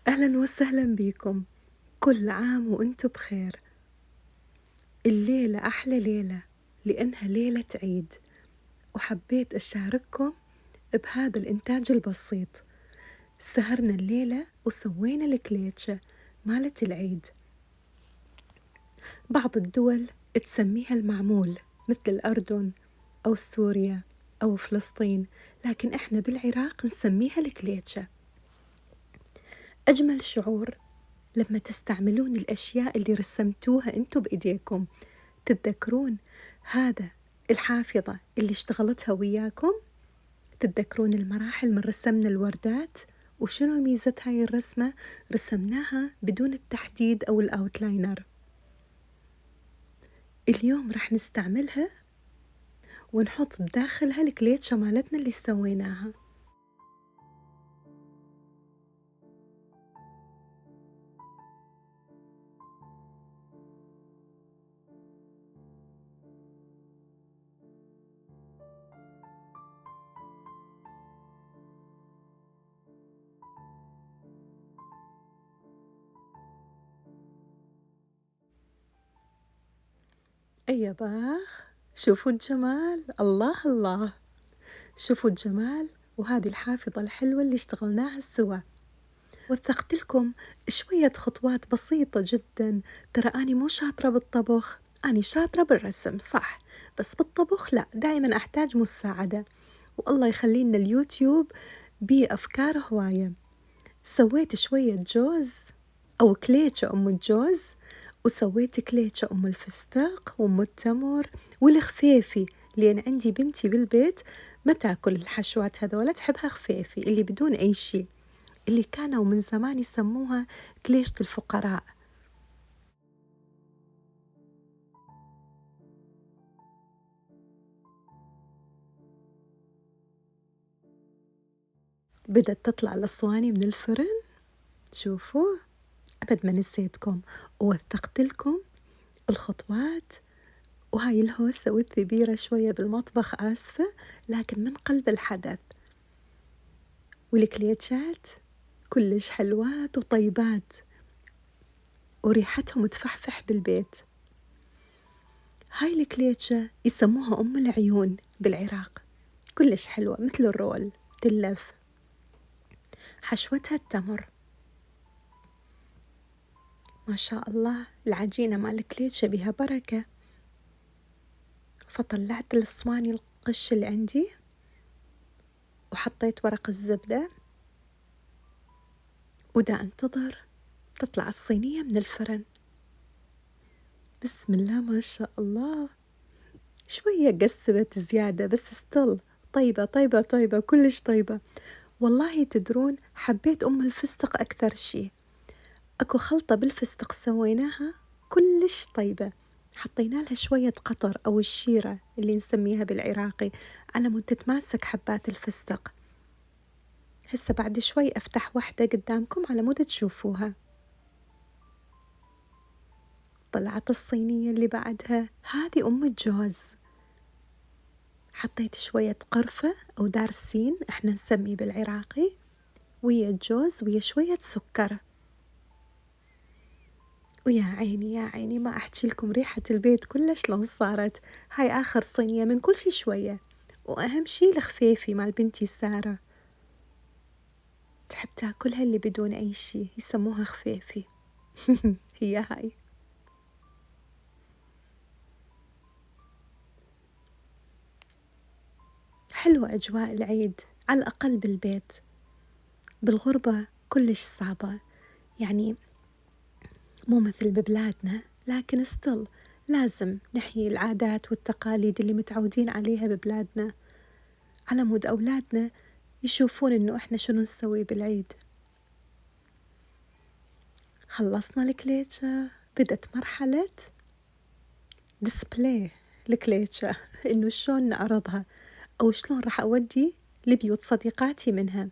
أهلا وسهلا بكم. كل عام وأنتم بخير. الليلة أحلى ليلة لأنها ليلة عيد، وحبيت أشارككم بهذا الإنتاج البسيط. سهرنا الليلة وسوينا الكليتشة مالت العيد. بعض الدول تسميها المعمول مثل الأردن أو سوريا أو فلسطين، لكن إحنا بالعراق نسميها الكليتشة. أجمل شعور لما تستعملون الأشياء اللي رسمتوها أنتوا بإيديكم. تتذكرون هذا الحافظة اللي اشتغلتها وياكم؟ تتذكرون المراحل من رسمنا الوردات؟ وشنو ميزة هاي الرسمة؟ رسمناها بدون التحديد أو الأوتلاينر. اليوم رح نستعملها ونحط بداخلها الكليتشة مالتنا اللي سويناها. أي باخ، شوفوا الجمال، الله الله، شوفوا الجمال. وهذه الحافظة الحلوة اللي اشتغلناها سوا. وثقت لكم شوية خطوات بسيطة جدا. ترى أني مو شاطرة بالطبخ، أني شاطرة بالرسم صح، بس بالطبخ لا، دائما أحتاج مساعدة. والله يخلينا اليوتيوب بيه أفكار هواية. سويت شوية جوز أو كليتشة أم الجوز، وسويت كليتشة أم الفستق وأم التمر والخفيفي، لأن عندي بنتي بالبيت ما تاكل الحشوات هذولا، تحبها خفيفي اللي بدون أي شيء، اللي كانوا من زمان يسموها كليشة الفقراء. بدأت تطلع الأصواني من الفرن، شوفوا، أبد ما نسيتكم ووثقت لكم الخطوات. وهاي الهوسة والثبيرة شوية بالمطبخ، آسفة، لكن من قلب الحدث. والكليتشات كلش حلوات وطيبات، وريحتهم تفحفح بالبيت. هاي الكليتشة يسموها أم العيون بالعراق، كلش حلوة مثل الرول، تلف. حشوتها التمر، ما شاء الله العجينة مال الكليتشة بها بركة. فطلعت الصواني القش اللي عندي وحطيت ورق الزبدة، ودا انتظر تطلع الصينية من الفرن. بسم الله ما شاء الله، شوية قسبت زيادة بس ستيل طيبة طيبة طيبة، كلش طيبة. والله تدرون حبيت أم الفستق أكثر شي. أكو خلطة بالفستق سويناها كلش طيبة، حطينا لها شوية قطر أو الشيرة اللي نسميها بالعراقي على مود تتماسك حبات الفستق. هسه بعد شوي أفتح واحدة قدامكم على مود تشوفوها. طلعت الصينية اللي بعدها، هذه أم الجوز. حطيت شوية قرفة أو دارسين إحنا نسميه بالعراقي، ويا الجوز ويا شوية سكر. ويا عيني يا عيني، ما أحكي لكم ريحة البيت كلش شلون صارت. هاي آخر صينية من كل شي شوية، وأهم شي الخفيفي مال بنتي سارة، تحب تاكلها اللي بدون أي شي، يسموها خفيفي. هي هاي. حلوة أجواء العيد، على الأقل بالبيت. بالغربة كلش صعبة، يعني مو مثل ببلادنا، لكن ستيل لازم نحيي العادات والتقاليد اللي متعودين عليها ببلادنا، على مود أولادنا يشوفون إنه إحنا شنو نسوي بالعيد. خلصنا الكليتشة، بدت مرحلة ديسبلاي الكليتشة. إنه شلون نعرضها أو شلون راح أودي لبيوت صديقاتي منها.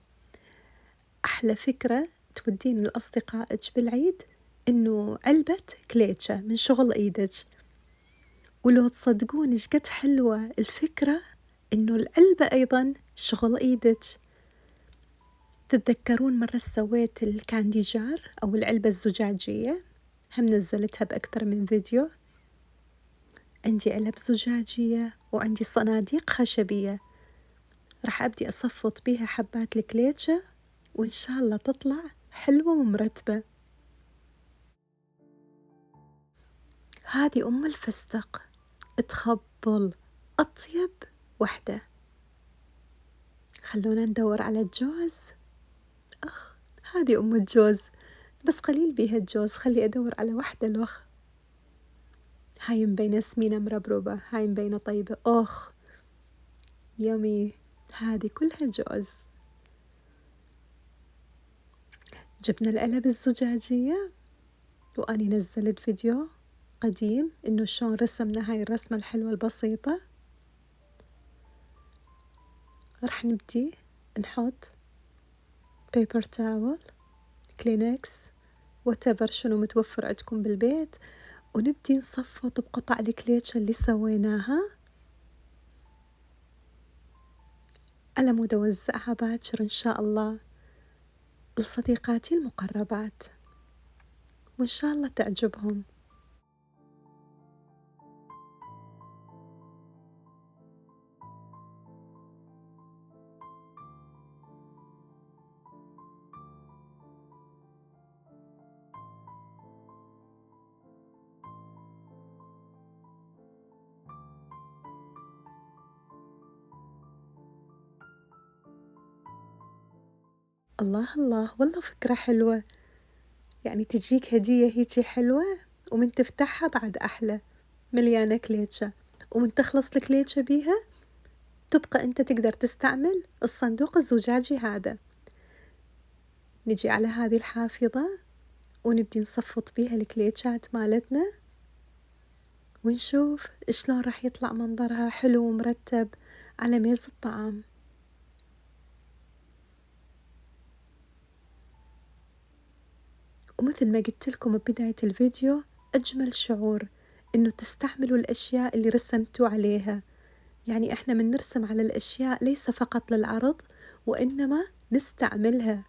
أحلى فكرة تودين لأصدقائك بالعيد إنه علبة كليتشة من شغل إيدك. ولو تصدقون إيش قد حلوة الفكرة إنه العلبة أيضا شغل إيدك. تتذكرون مرة سويت الكاندي جار أو العلبة الزجاجية؟ هم نزلتها بأكثر من فيديو. عندي علب زجاجية وعندي صناديق خشبية، راح أبدي أصفط بيها حبات الكليتشة وإن شاء الله تطلع حلوة ومرتبة. هذه أم الفستق تخبل أطيب وحدة. خلونا ندور على الجوز. هذه أم الجوز بس قليل بيها الجوز، خلي أدور على وحدة الوخ. هاي مبينة سمينة مربربة، هاي مبينة طيبة. يمي، هذه كلها جوز. جبنا العلب الزجاجية وأني نزلت فيديو قديم إنه شلون رسمنا هاي الرسمة الحلوة البسيطة. رح نبدي نحط بيبر تاول، كلينكس، whatever شنو متوفر عندكم بالبيت، ونبدي نصفط بقطع الكليتشة اللي سويناها على مود أوزعها باكر إن شاء الله لصديقاتي المقربات، وإن شاء الله تعجبهم. الله الله، والله فكرة حلوة، يعني تجيك هدية هيجي حلوة ومن تفتحها بعد أحلى، مليانة كليتشة، ومن تخلص الكليتشة بيها تبقى أنت تقدر تستعمل الصندوق الزجاجي هذا. نجي على هذه الحافظة ونبدي نصفط بيها الكليتشات مالتنا ونشوف شلون راح يطلع منظرها حلو ومرتب على ميز الطعام. ومثل ما قلت لكم ببداية الفيديو، أجمل شعور إنه تستعملوا الأشياء اللي رسمتوا عليها. يعني إحنا من نرسم على الأشياء ليس فقط للعرض وإنما نستعملها.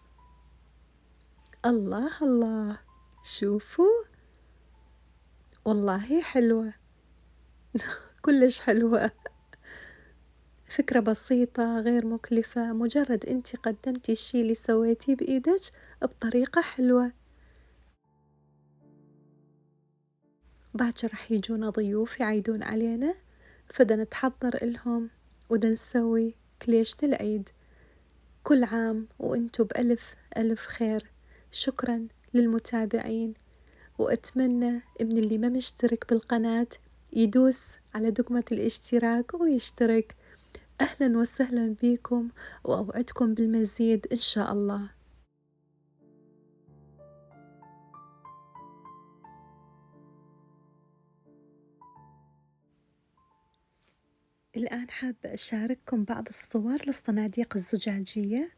الله الله، شوفوا والله حلوة كلش حلوة. فكرة بسيطة غير مكلفة، مجرد أنتي قدمتي الشي اللي سويتيه بإيدك بطريقة حلوة. باكر راح يجونا ضيوف يعيدون علينا، فدا نتحضر إلهم ودا نسوي كليشة العيد. كل عام وأنتو بألف ألف خير. شكرا للمتابعين، وأتمنى من اللي ما مشترك بالقناة يدوس على دقمة الاشتراك ويشترك. أهلا وسهلا بكم، وأوعدكم بالمزيد إن شاء الله. الآن حابة أشارككم بعض الصور للصناديق الزجاجية.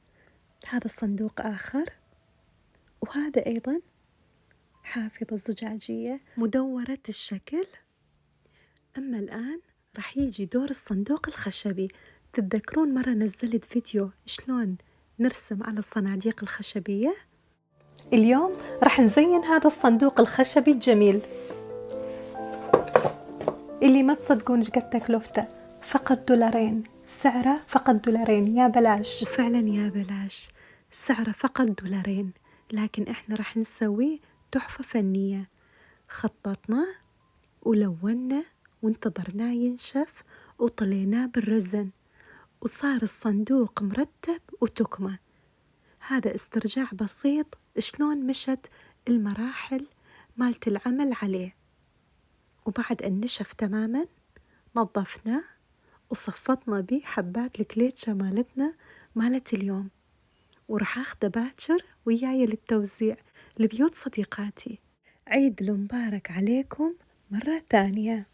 هذا صندوق آخر، وهذا أيضا حافظة زجاجية مدورة الشكل. أما الآن راح يجي دور الصندوق الخشبي. تتذكرون مرة نزلت فيديو شلون نرسم على الصناديق الخشبية؟ اليوم راح نزين هذا الصندوق الخشبي الجميل اللي ما تصدقون ايش قد تكلفته، فقط $2. سعره فقط $2، يا بلاش. وفعلا يا بلاش، سعره فقط $2، لكن احنا راح نسويه تحفة فنية. خططنا ولونا وانتظرناه ينشف وطليناه بالرزن، وصار الصندوق مرتب وتكمة. هذا استرجاع بسيط شلون مشت المراحل مالت العمل عليه. وبعد أن نشف تماما نظفناه وصفطنا بيه حبات الكليتشة مالتنا مالت اليوم، وراح أخذه باكر وياي للتوزيع لبيوت صديقاتي. عيد مبارك عليكم مرة ثانية.